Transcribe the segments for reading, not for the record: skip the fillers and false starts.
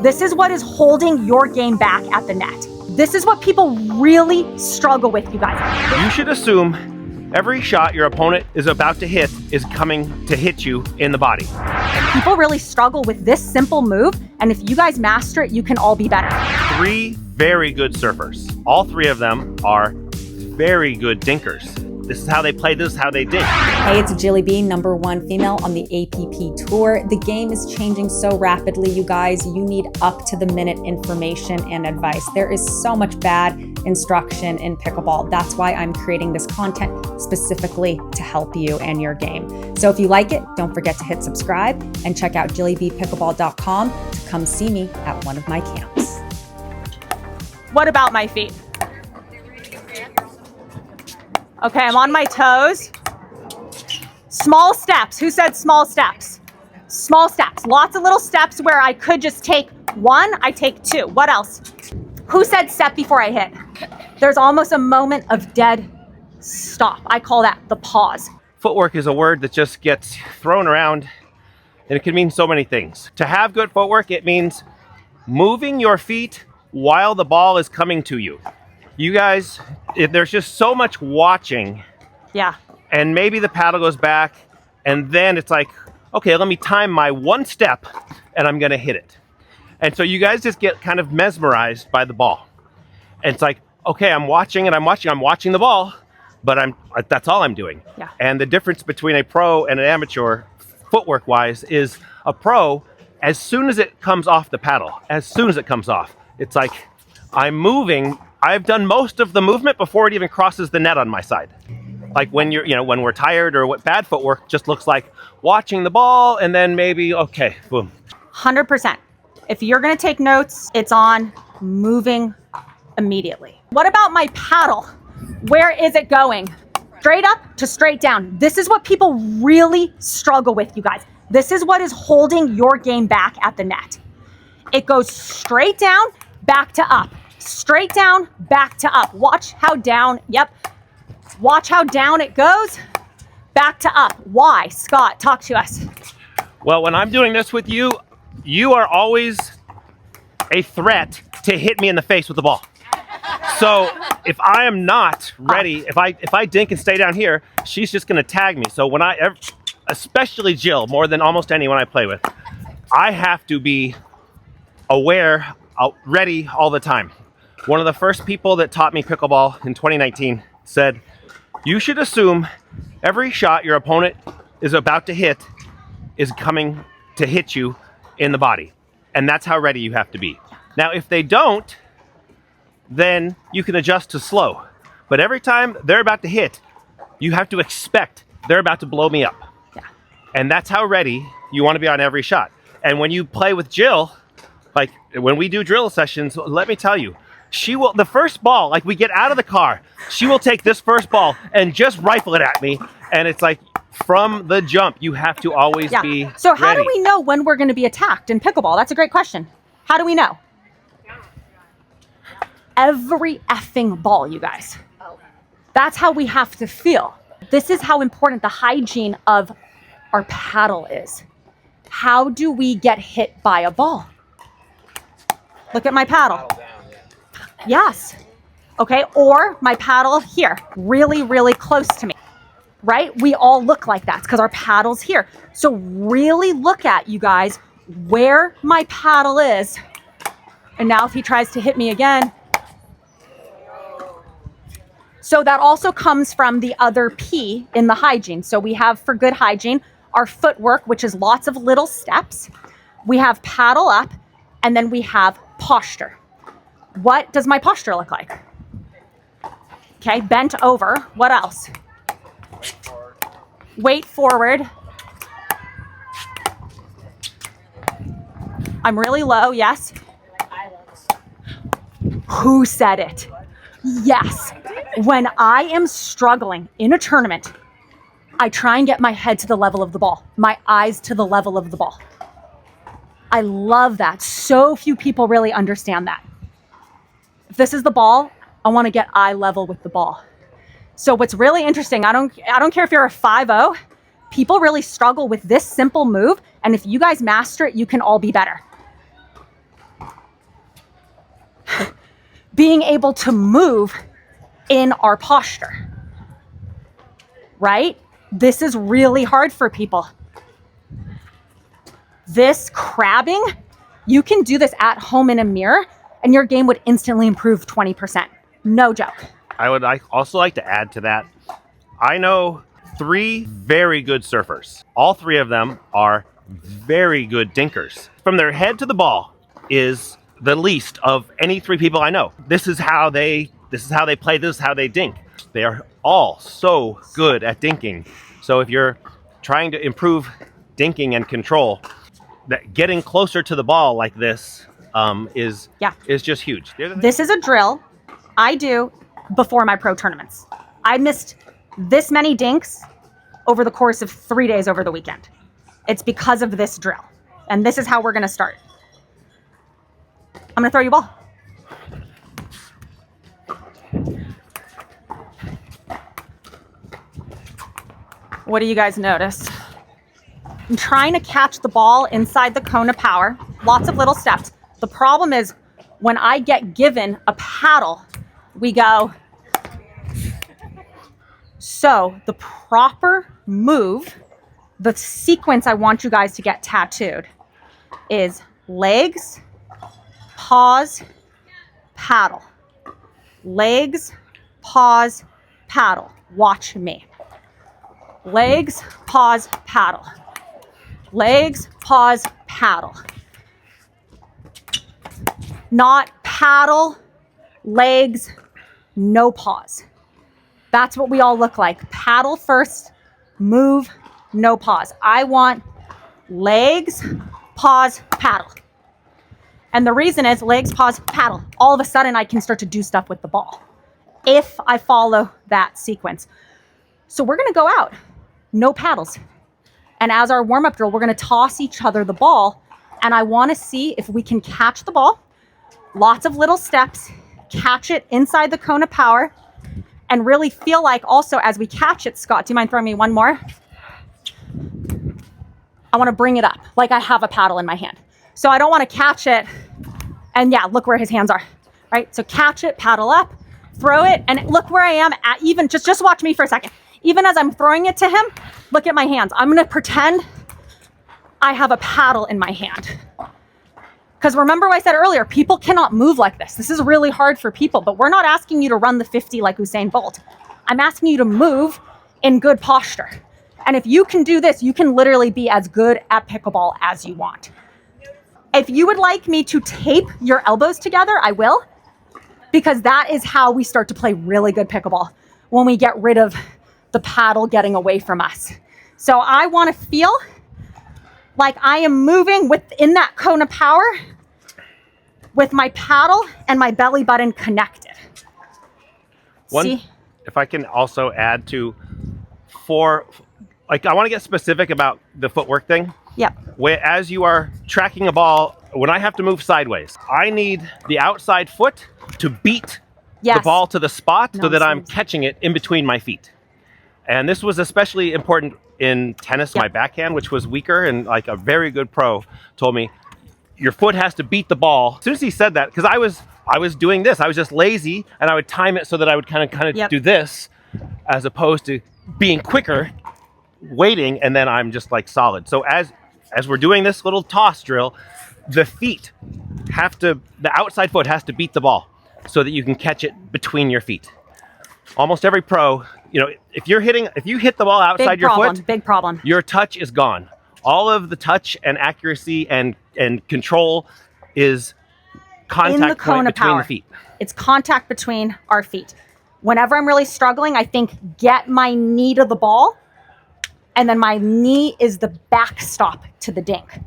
This is what is holding your game back at the net. This is what people really struggle with, you guys. You should assume every shot your opponent is about to hit is coming to hit you in the body. People really struggle with this simple move, and if you guys master it, you can all be better. 3 very good surfers. All 3 of them are very good dinkers. This is how they play, this is how they dink. Hey, it's Jilly B, #1 female on the APP tour. The game is changing so rapidly, you guys. You need up-to-the-minute information and advice. There is so much bad instruction in pickleball. That's why I'm creating this content specifically to help you and your game. So if you like it, don't forget to hit subscribe and check out jillybpickleball.com to come see me at one of my camps. What about my feet? Okay, I'm on my toes. Small steps. Who said small steps? Small steps. Lots of little steps where I could just take 1, I take 2. What else? Who said step before I hit? There's almost a moment of dead stop. I call that the pause. Footwork is a word that just gets thrown around, and it can mean so many things. To have good footwork, it means moving your feet while the ball is coming to you. You guys, there's just so much watching. Yeah. And maybe the paddle goes back, and then it's like, okay, let me time my 1 step, and I'm gonna hit it. And so you guys just get kind of mesmerized by the ball. And it's like, okay, I'm watching the ball, but that's all I'm doing. Yeah. And the difference between a pro and an amateur, footwork-wise, is a pro, as soon as it comes off the paddle, it's like, I'm moving. I've done most of the movement before it even crosses the net on my side. Like when when we're tired, or what bad footwork just looks like watching the ball and then maybe, okay, boom. 100%. If you're gonna take notes, it's on moving immediately. What about my paddle? Where is it going? Straight up to straight down. This is what people really struggle with, you guys. This is what is holding your game back at the net. It goes straight down, back to up. Straight down, back to up. Watch how down, watch how down it goes, back to up. Why? Scott, talk to us. Well, when I'm doing this with you, you are always a threat to hit me in the face with the ball. So if I am not ready, if I dink and stay down here, she's just gonna tag me. So when especially Jill, more than almost anyone I play with, I have to be aware, ready all the time. One of the first people that taught me pickleball in 2019 said, you should assume every shot your opponent is about to hit is coming to hit you in the body. And that's how ready you have to be. Now, if they don't, then you can adjust to slow. But every time they're about to hit, you have to expect they're about to blow me up. Yeah. And that's how ready you want to be on every shot. And when you play with Jill, like when we do drill sessions, let me tell you, she will, the first ball, like we get out of the car, she will take this first ball and just rifle it at me. And it's like, from the jump, you have to always be So how ready. do we know when we're going to be attacked in pickleball? That's a great question. How do we know? Every effing ball, you guys. That's how we have to feel. This is how important the hygiene of our paddle is. How do we get hit by a ball? Look at my paddle. Yes. Okay, or my paddle here, really, really close to me, right? We all look like that because our paddle's here. So really look at, you guys, where my paddle is. And now if he tries to hit me again. So that also comes from the other P in the hygiene. So we have, for good hygiene, our footwork, which is lots of little steps. We have paddle up, and then we have posture. What does my posture look like? Okay, bent over. What else? Weight forward. I'm really low, yes. Who said it? Yes. When I am struggling in a tournament, I try and get my head to the level of the ball, my eyes to the level of the ball. I love that. So few people really understand that. If this is the ball, I want to get eye level with the ball. So what's really interesting, I don't care if you're a 5-0, people really struggle with this simple move. And if you guys master it, you can all be better. being able to move in our posture, right? This is really hard for people. This crabbing, you can do this at home in a mirror and your game would instantly improve 20%. No joke. I would also like to add to that. I know 3 very good surfers. All 3 of them are very good dinkers. From their head to the ball is the least of any 3 people I know. This is how they play, this is how they dink. They are all so good at dinking. So if you're trying to improve dinking and control, that getting closer to the ball like this is just huge. This is a drill I do before my pro tournaments. I missed this many dinks over the course of 3 days over the weekend. It's because of this drill. And this is how we're gonna start. I'm gonna throw you a ball. What do you guys notice? I'm trying to catch the ball inside the cone of power. Lots of little steps. The problem is when I get given a paddle, we go. So the proper move, the sequence I want you guys to get tattooed is legs, pause, paddle. Legs, pause, paddle. Watch me. Legs, pause, paddle. Legs, pause, paddle. Not paddle, legs, no pause. That's what we all look like. Paddle first, move, no pause. I want legs, pause, paddle. And the reason is legs, pause, paddle. All of a sudden I can start to do stuff with the ball if I follow that sequence. So we're gonna go out, no paddles. And as our warm-up drill, we're gonna toss each other the ball. And I wanna see if we can catch the ball. Lots of little steps, catch it inside the cone of power, and really feel like also as we catch it, Scott, do you mind throwing me one more? I wanna bring it up like I have a paddle in my hand. So I don't wanna catch it, and yeah, look where his hands are, right? So catch it, paddle up, throw it, and look where I am at even, just watch me for a second. Even as I'm throwing it to him, look at my hands. I'm gonna pretend I have a paddle in my hand. Because remember what I said earlier, people cannot move like this. This is really hard for people, but we're not asking you to run the 50 like Usain Bolt. I'm asking you to move in good posture. And if you can do this, you can literally be as good at pickleball as you want. If you would like me to tape your elbows together, I will, because that is how we start to play really good pickleball, when we get rid of the paddle getting away from us. So I want to feel like I am moving within that cone of power with my paddle and my belly button connected. See? If I can also add to I want to get specific about the footwork thing. Yep. As you are tracking a ball, when I have to move sideways, I need the outside foot to beat the ball to the spot so that I'm catching it in between my feet. And this was especially important in tennis, my backhand, which was weaker, and like a very good pro told me, your foot has to beat the ball. As soon as he said that, because I was doing this, I was just lazy, and I would time it so that I would kind of do this, as opposed to being quicker, waiting, and then I'm just like solid. So as we're doing this little toss drill, the outside foot has to beat the ball so that you can catch it between your feet. Almost every pro, if you hit the ball outside your foot, big problem. Your touch is gone. All of the touch and accuracy and control is contact point between the feet. It's contact between our feet. Whenever I'm really struggling, I think get my knee to the ball, and then my knee is the backstop to the dink.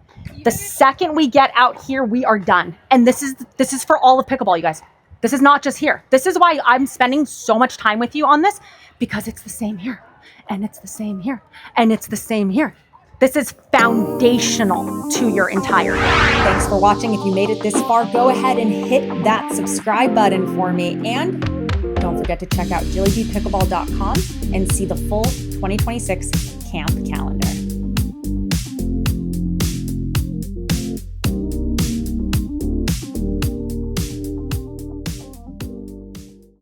The second we get out here, we are done. And this is for all of pickleball, you guys. This is not just here. This is why I'm spending so much time with you on this, because it's the same here, and it's the same here, and it's the same here. This is foundational to your entire game. Thanks for watching. If you made it this far, go ahead and hit that subscribe button for me. And don't forget to check out jillybpickleball.com and see the full 2026 camp calendar.